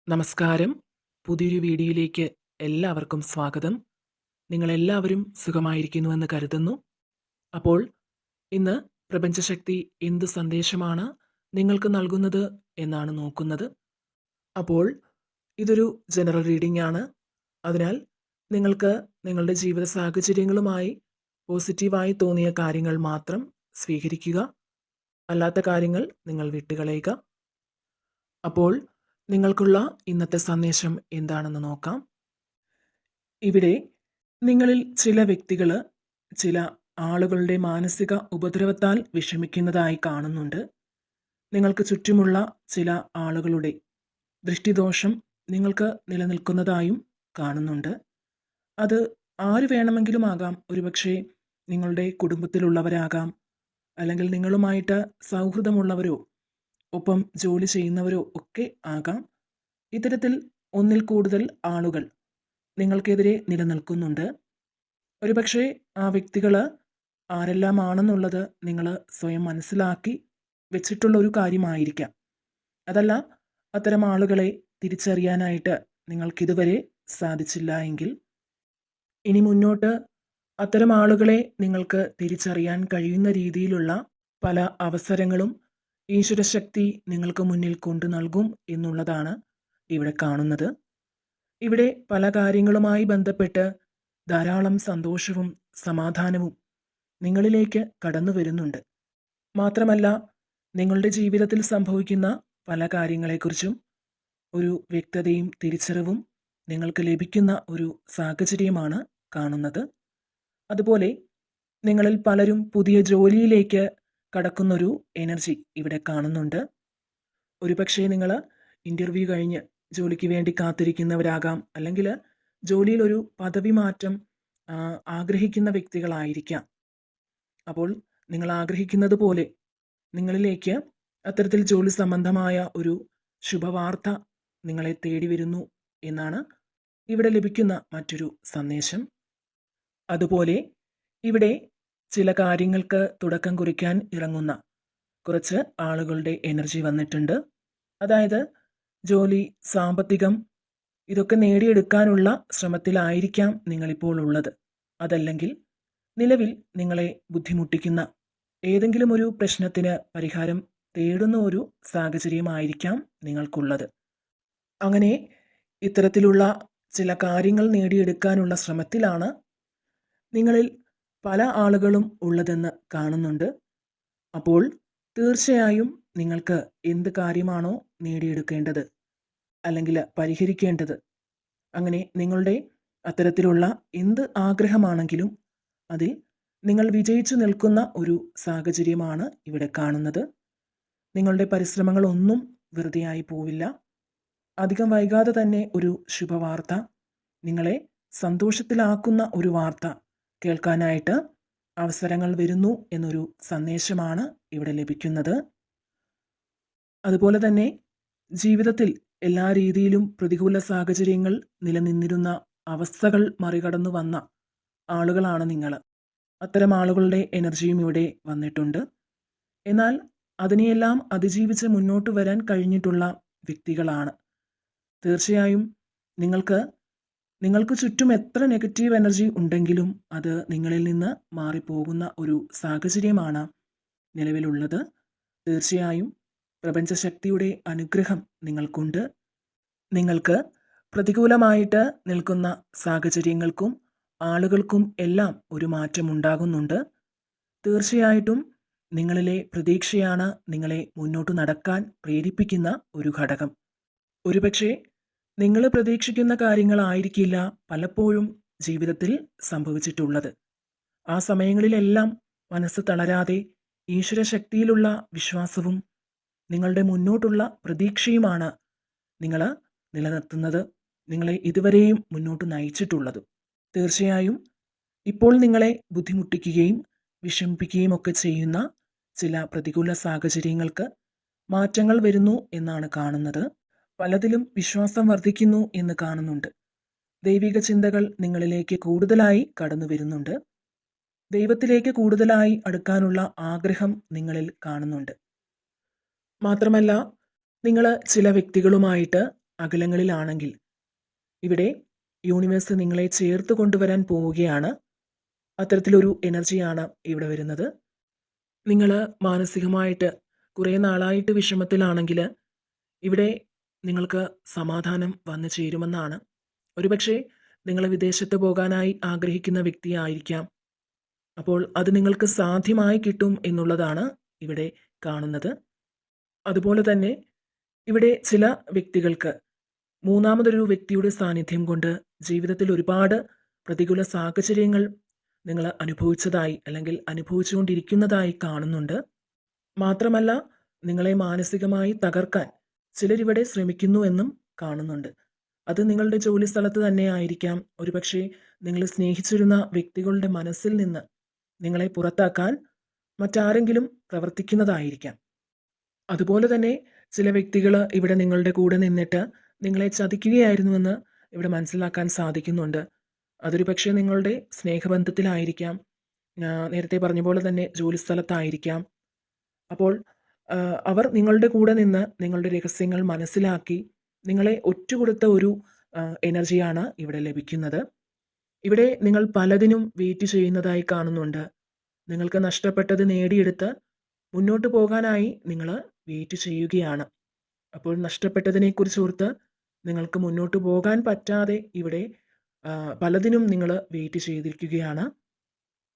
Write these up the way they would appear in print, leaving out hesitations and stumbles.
നമസ്കാരം. പുതിയൊരു വീഡിയോയിലേക്ക് എല്ലാവർക്കും സ്വാഗതം. നിങ്ങളെല്ലാവരും സുഖമായിരിക്കുന്നുവെന്ന് കരുതുന്നു. അപ്പോൾ ഇന്ന് പ്രപഞ്ചശക്തി എന്ത് സന്ദേശമാണ് നിങ്ങൾക്ക് നൽകുന്നത് എന്നാണ് നോക്കുന്നത്. അപ്പോൾ ഇതൊരു ജനറൽ റീഡിംഗ് ആണ്. അതിനാൽ നിങ്ങൾക്ക് നിങ്ങളുടെ ജീവിത സാഹചര്യങ്ങളുമായി പോസിറ്റീവായി തോന്നിയ കാര്യങ്ങൾ മാത്രം സ്വീകരിക്കുക. അല്ലാത്ത കാര്യങ്ങൾ നിങ്ങൾ വിട്ടുകളയുക. അപ്പോൾ നിങ്ങൾക്കുള്ള ഇന്നത്തെ സന്ദേശം എന്താണെന്ന് നോക്കാം. ഇവിടെ നിങ്ങളിൽ ചില വ്യക്തികൾ ചില ആളുകളുടെ മാനസിക ഉപദ്രവത്താൽ വിഷമിക്കുന്നതായി കാണുന്നുണ്ട്. നിങ്ങൾക്ക് ചുറ്റുമുള്ള ചില ആളുകളുടെ ദൃഷ്ടിദോഷം നിങ്ങൾക്ക് നിലനിൽക്കുന്നതായും കാണുന്നുണ്ട്. അത് ആര് വേണമെങ്കിലും ആകാം. ഒരുപക്ഷെ നിങ്ങളുടെ കുടുംബത്തിലുള്ളവരാകാം, അല്ലെങ്കിൽ നിങ്ങളുമായിട്ട് സൗഹൃദമുള്ളവരോ ഒപ്പം ജോലി ചെയ്യുന്നവരോ ഒക്കെ ആകാം. ഇത്തരത്തിൽ ഒന്നിൽ കൂടുതൽ ആളുകൾ നിങ്ങൾക്കെതിരെ നിലനിൽക്കുന്നുണ്ട്. ഒരുപക്ഷെ ആ വ്യക്തികൾ ആരെല്ലാമാണെന്നുള്ളത് നിങ്ങൾ സ്വയം മനസ്സിലാക്കി വെച്ചിട്ടുള്ള ഒരു കാര്യമായിരിക്കാം. അതല്ല, അത്തരം ആളുകളെ തിരിച്ചറിയാനായിട്ട് നിങ്ങൾക്കിതുവരെ സാധിച്ചില്ല എങ്കിൽ ഇനി മുന്നോട്ട് അത്തരം ആളുകളെ നിങ്ങൾക്ക് തിരിച്ചറിയാൻ കഴിയുന്ന രീതിയിലുള്ള പല അവസരങ്ങളും ഈശ്വരശക്തി നിങ്ങൾക്ക് മുന്നിൽ കൊണ്ടു നൽകും എന്നുള്ളതാണ് ഇവിടെ കാണുന്നത്. ഇവിടെ പല കാര്യങ്ങളുമായി ബന്ധപ്പെട്ട് ധാരാളം സന്തോഷവും സമാധാനവും നിങ്ങളിലേക്ക് കടന്നു വരുന്നുണ്ട്. മാത്രമല്ല, നിങ്ങളുടെ ജീവിതത്തിൽ സംഭവിക്കുന്ന പല കാര്യങ്ങളെക്കുറിച്ചും ഒരു വ്യക്തതയും തിരിച്ചറിവും നിങ്ങൾക്ക് ലഭിക്കുന്ന ഒരു സാഹചര്യമാണ് കാണുന്നത്. അതുപോലെ നിങ്ങളിൽ പലരും പുതിയ ജോലിയിലേക്ക് കടക്കുന്നൊരു എനർജി ഇവിടെ കാണുന്നുണ്ട്. ഒരുപക്ഷെ നിങ്ങൾ ഇൻ്റർവ്യൂ കഴിഞ്ഞ് ജോലിക്ക് വേണ്ടി കാത്തിരിക്കുന്നവരാകാം, അല്ലെങ്കിൽ ജോലിയിൽ ഒരു പദവി മാറ്റം ആഗ്രഹിക്കുന്ന വ്യക്തികളായിരിക്കാം. അപ്പോൾ നിങ്ങൾ ആഗ്രഹിക്കുന്നത് പോലെ നിങ്ങളിലേക്ക് അത്തരത്തിൽ ജോലി സംബന്ധമായ ഒരു ശുഭവാർത്ത നിങ്ങളെ തേടി വരുന്നു എന്നാണ് ഇവിടെ ലഭിക്കുന്ന മറ്റൊരു സന്ദേശം. അതുപോലെ ഇവിടെ ചില കാര്യങ്ങൾക്ക് തുടക്കം കുറിക്കാൻ ഇറങ്ങുന്ന കുറച്ച് ആളുകളുടെ എനർജി വന്നിട്ടുണ്ട്. അതായത് ജോലി, സാമ്പത്തികം ഇതൊക്കെ നേടിയെടുക്കാനുള്ള ശ്രമത്തിലായിരിക്കാം നിങ്ങളിപ്പോൾ ഉള്ളത്. അതല്ലെങ്കിൽ നിലവിൽ നിങ്ങളെ ബുദ്ധിമുട്ടിക്കുന്ന ഏതെങ്കിലും ഒരു പ്രശ്നത്തിന് പരിഹാരം തേടുന്ന ഒരു സാഹചര്യമായിരിക്കാം നിങ്ങൾക്കുള്ളത്. അങ്ങനെ ഇത്തരത്തിലുള്ള ചില കാര്യങ്ങൾ നേടിയെടുക്കാനുള്ള ശ്രമത്തിലാണ് നിങ്ങളിൽ പല ആളുകളും ഉള്ളതെന്ന് കാണുന്നുണ്ട്. അപ്പോൾ തീർച്ചയായും നിങ്ങൾക്ക് എന്ത് കാര്യമാണോ നേടിയെടുക്കേണ്ടത് അല്ലെങ്കിൽ പരിഹരിക്കേണ്ടത്, അങ്ങനെ നിങ്ങളുടെ അത്തരത്തിലുള്ള എന്ത് ആഗ്രഹമാണെങ്കിലും അതിൽ നിങ്ങൾ വിജയിച്ചു നിൽക്കുന്ന ഒരു സാഹചര്യമാണ് ഇവിടെ കാണുന്നത്. നിങ്ങളുടെ പരിശ്രമങ്ങളൊന്നും വെറുതെയായി പോവില്ല. അധികം വൈകാതെ തന്നെ ഒരു ശുഭവാർത്ത, നിങ്ങളെ സന്തോഷത്തിലാക്കുന്ന ഒരു വാർത്ത കേൾക്കാനായിട്ട് അവസരങ്ങൾ വരുന്നു എന്നൊരു സന്ദേശമാണ് ഇവിടെ ലഭിക്കുന്നത്. അതുപോലെ തന്നെ ജീവിതത്തിൽ എല്ലാ രീതിയിലും പ്രതികൂല സാഹചര്യങ്ങൾ നിലനിന്നിരുന്ന അവസ്ഥകൾ മറികടന്നു വന്ന ആളുകളാണ് നിങ്ങൾ. അത്തരം ആളുകളുടെ എനർജിയും ഇവിടെ വന്നിട്ടുണ്ട്. എന്നാൽ അതിനെയെല്ലാം അതിജീവിച്ച് മുന്നോട്ട് വരാൻ കഴിഞ്ഞിട്ടുള്ള വ്യക്തികളാണ്. തീർച്ചയായും നിങ്ങൾക്ക് ചുറ്റും എത്ര നെഗറ്റീവ് എനർജി ഉണ്ടെങ്കിലും അത് നിങ്ങളിൽ നിന്ന് മാറിപ്പോകുന്ന ഒരു സാഹചര്യമാണ് നിലവിലുള്ളത്. തീർച്ചയായും പ്രപഞ്ചശക്തിയുടെ അനുഗ്രഹം നിങ്ങൾക്കുണ്ട്. നിങ്ങൾക്ക് പ്രതികൂലമായിട്ട് നിൽക്കുന്ന സാഹചര്യങ്ങൾക്കും ആളുകൾക്കും എല്ലാം ഒരു മാറ്റമുണ്ടാകുന്നുണ്ട്. തീർച്ചയായിട്ടും നിങ്ങളിലെ പ്രതീക്ഷയാണ് നിങ്ങളെ മുന്നോട്ട് നടക്കാൻ പ്രേരിപ്പിക്കുന്ന ഒരു ഘടകം. ഒരുപക്ഷെ നിങ്ങൾ പ്രതീക്ഷിക്കുന്ന കാര്യങ്ങളായിരിക്കില്ല പലപ്പോഴും ജീവിതത്തിൽ സംഭവിച്ചിട്ടുള്ളത്. ആ സമയങ്ങളിലെല്ലാം മനസ്സ് തളരാതെ ഈശ്വരശക്തിയിലുള്ള വിശ്വാസവും നിങ്ങളുടെ മുന്നോട്ടുള്ള പ്രതീക്ഷയുമാണ് നിങ്ങൾ നിലനിർത്തുന്നത്, നിങ്ങളെ ഇതുവരെയും മുന്നോട്ട് നയിച്ചിട്ടുള്ളതും. തീർച്ചയായും ഇപ്പോൾ നിങ്ങളെ ബുദ്ധിമുട്ടിക്കുകയും വിഷമിപ്പിക്കുകയും ഒക്കെ ചെയ്യുന്ന ചില പ്രതികൂല സാഹചര്യങ്ങൾക്ക് മാറ്റങ്ങൾ വരുന്നു എന്നാണ് കാണുന്നത്. പലതിലും വിശ്വാസം വർദ്ധിക്കുന്നു എന്ന് കാണുന്നുണ്ട്. ദൈവിക ചിന്തകൾ നിങ്ങളിലേക്ക് കൂടുതലായി കടന്നു വരുന്നുണ്ട്. ദൈവത്തിലേക്ക് കൂടുതലായി അടുക്കാനുള്ള ആഗ്രഹം നിങ്ങളിൽ കാണുന്നുണ്ട്. മാത്രമല്ല, നിങ്ങൾ ചില വ്യക്തികളുമായിട്ട് അകലങ്ങളിലാണെങ്കിൽ ഇവിടെ യൂണിവേഴ്സ് നിങ്ങളെ ചേർത്ത് കൊണ്ടുവരാൻ പോവുകയാണ്. അത്തരത്തിലൊരു എനർജിയാണ് ഇവിടെ വരുന്നത്. നിങ്ങൾ മാനസികമായിട്ട് കുറേ നാളായിട്ട് വിഷമത്തിലാണെങ്കിൽ ഇവിടെ നിങ്ങൾക്ക് സമാധാനം വന്നു ചേരുമെന്നാണ്. ഒരുപക്ഷെ നിങ്ങൾ വിദേശത്ത് പോകാനായി ആഗ്രഹിക്കുന്ന വ്യക്തിയായിരിക്കാം. അപ്പോൾ അത് നിങ്ങൾക്ക് സാധ്യമായി കിട്ടും എന്നുള്ളതാണ് ഇവിടെ കാണുന്നത്. അതുപോലെ തന്നെ ഇവിടെ ചില വ്യക്തികൾക്ക് മൂന്നാമതൊരു വ്യക്തിയുടെ സാന്നിധ്യം കൊണ്ട് ജീവിതത്തിൽ ഒരുപാട് പ്രതികൂല സാഹചര്യങ്ങൾ നിങ്ങൾ അനുഭവിച്ചതായി അല്ലെങ്കിൽ അനുഭവിച്ചുകൊണ്ടിരിക്കുന്നതായി കാണുന്നുണ്ട്. മാത്രമല്ല നിങ്ങളെ മാനസികമായി തകർക്കാൻ ചിലരിവിടെ ശ്രമിക്കുന്നു എന്നും കാണുന്നുണ്ട്. അത് നിങ്ങളുടെ ജോലി സ്ഥലത്ത് തന്നെ ആയിരിക്കാം. ഒരുപക്ഷെ നിങ്ങൾ സ്നേഹിച്ചിരുന്ന വ്യക്തികളുടെ മനസ്സിൽ നിന്ന് നിങ്ങളെ പുറത്താക്കാൻ മറ്റാരെങ്കിലും പ്രവർത്തിക്കുന്നതായിരിക്കാം. അതുപോലെ തന്നെ ചില വ്യക്തികൾ ഇവിടെ നിങ്ങളുടെ കൂടെ നിന്നിട്ട് നിങ്ങളെ ചതിക്കുകയായിരുന്നുവെന്ന് ഇവിടെ മനസ്സിലാക്കാൻ സാധിക്കുന്നുണ്ട്. അതൊരു പക്ഷേ നിങ്ങളുടെ സ്നേഹബന്ധത്തിലായിരിക്കാം. നേരത്തെ പറഞ്ഞ പോലെ തന്നെ ജോലി സ്ഥലത്തായിരിക്കാം. അപ്പോൾ അവർ നിങ്ങളുടെ കൂടെ നിന്ന് നിങ്ങളുടെ രഹസ്യങ്ങൾ മനസ്സിലാക്കി നിങ്ങളെ ഒറ്റുകൊടുത്ത ഒരു എനർജിയാണ് ഇവിടെ ലഭിക്കുന്നത്. ഇവിടെ നിങ്ങൾ പലതിനും വെയിറ്റ് ചെയ്യുന്നതായി കാണുന്നുണ്ട്. നിങ്ങൾക്ക് നഷ്ടപ്പെട്ടത് നേടിയെടുത്ത് മുന്നോട്ട് പോകാനായി നിങ്ങൾ വെയിറ്റ് ചെയ്യുകയാണ്. അപ്പോൾ നഷ്ടപ്പെട്ടതിനെക്കുറിച്ച് ഓർത്ത് നിങ്ങൾക്ക് മുന്നോട്ട് പോകാൻ പറ്റാതെ ഇവിടെ പലതിനും നിങ്ങൾ വെയിറ്റ് ചെയ്തിരിക്കുകയാണ്.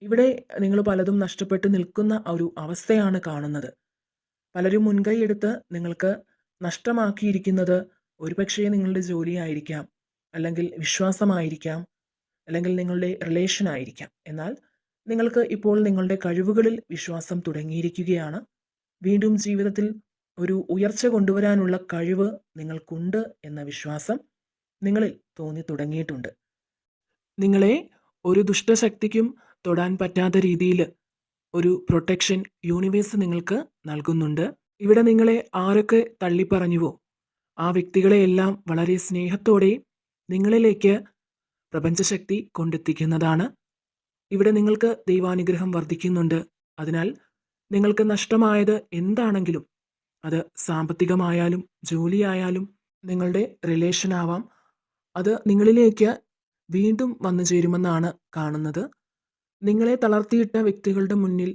ഇവിടെ നിങ്ങൾ പലതും നഷ്ടപ്പെട്ട് നിൽക്കുന്ന ഒരു അവസ്ഥയാണ് കാണുന്നത്. പലരും മുൻകൈ എടുത്ത് നിങ്ങൾക്ക് നഷ്ടമാക്കിയിരിക്കുന്നത് ഒരുപക്ഷേ നിങ്ങളുടെ ജോലിയായിരിക്കാം, അല്ലെങ്കിൽ വിശ്വാസമായിരിക്കാം, അല്ലെങ്കിൽ നിങ്ങളുടെ റിലേഷൻ ആയിരിക്കാം. എന്നാൽ നിങ്ങൾക്ക് ഇപ്പോൾ നിങ്ങളുടെ കഴിവുകളിൽ വിശ്വാസം തുടങ്ങിയിരിക്കുകയാണ്. വീണ്ടും ജീവിതത്തിൽ ഒരു ഉയർച്ച കൊണ്ടുവരാനുള്ള കഴിവ് നിങ്ങൾക്കുണ്ട് എന്ന വിശ്വാസം നിങ്ങളിൽ തോന്നി തുടങ്ങിയിട്ടുണ്ട്. നിങ്ങളെ ഒരു ദുഷ്ടശക്തിക്കും തൊടാൻ പറ്റാത്ത രീതിയിൽ ഒരു പ്രൊട്ടക്ഷൻ യൂണിവേഴ്സ് നിങ്ങൾക്ക് നൽകുന്നുണ്ട്. ഇവിടെ നിങ്ങളെ ആരൊക്കെ തള്ളിപ്പറഞ്ഞുവോ ആ വ്യക്തികളെയെല്ലാം വളരെ സ്നേഹത്തോടെ നിങ്ങളിലേക്ക് പ്രപഞ്ചശക്തി കൊണ്ടെത്തിക്കുന്നതാണ്. ഇവിടെ നിങ്ങൾക്ക് ദൈവാനുഗ്രഹം വർദ്ധിക്കുന്നുണ്ട്. അതിനാൽ നിങ്ങൾക്ക് നഷ്ടമായത് എന്താണെങ്കിലും, അത് സാമ്പത്തികമായാലും ജോലിയായാലും നിങ്ങളുടെ റിലേഷൻ ആവാം, അത് നിങ്ങളിലേക്ക് വീണ്ടും വന്നു ചേരുമെന്നാണ് കാണുന്നത്. നിങ്ങളെ തളർത്തിയിട്ട വ്യക്തികളുടെ മുന്നിൽ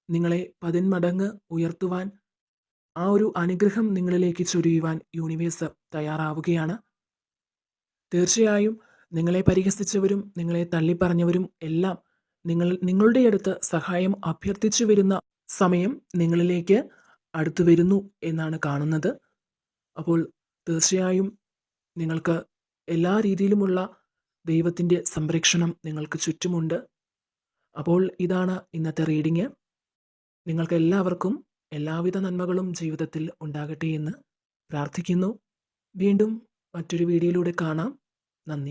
നിങ്ങളെ 10 മടങ്ങ് ഉയർത്തുവാൻ, ആ ഒരു അനുഗ്രഹം നിങ്ങളിലേക്ക് ചൊരിയുവാൻ യൂണിവേഴ്സ് തയ്യാറാവുകയാണ്. തീർച്ചയായും നിങ്ങളെ പരിഹസിച്ചവരും നിങ്ങളെ തള്ളിപ്പറഞ്ഞവരും എല്ലാം നിങ്ങളുടെ അടുത്ത് സഹായം അഭ്യർത്ഥിച്ചു വരുന്ന സമയം നിങ്ങളിലേക്ക് അടുത്തു വരുന്നു എന്നാണ് കാണുന്നത്. അപ്പോൾ തീർച്ചയായും നിങ്ങൾക്ക് എല്ലാ രീതിയിലുമുള്ള ദൈവത്തിൻ്റെ സംരക്ഷണം നിങ്ങൾക്ക് ചുറ്റുമുണ്ട്. അപ്പോൾ ഇതാണ് ഇന്നത്തെ റീഡിങ്. നിങ്ങൾക്ക് എല്ലാവർക്കും എല്ലാവിധ നന്മകളും ജീവിതത്തിൽ ഉണ്ടാകട്ടെ എന്ന് പ്രാർത്ഥിക്കുന്നു. വീണ്ടും മറ്റൊരു വീഡിയോയിലൂടെ കാണാം. നന്ദി.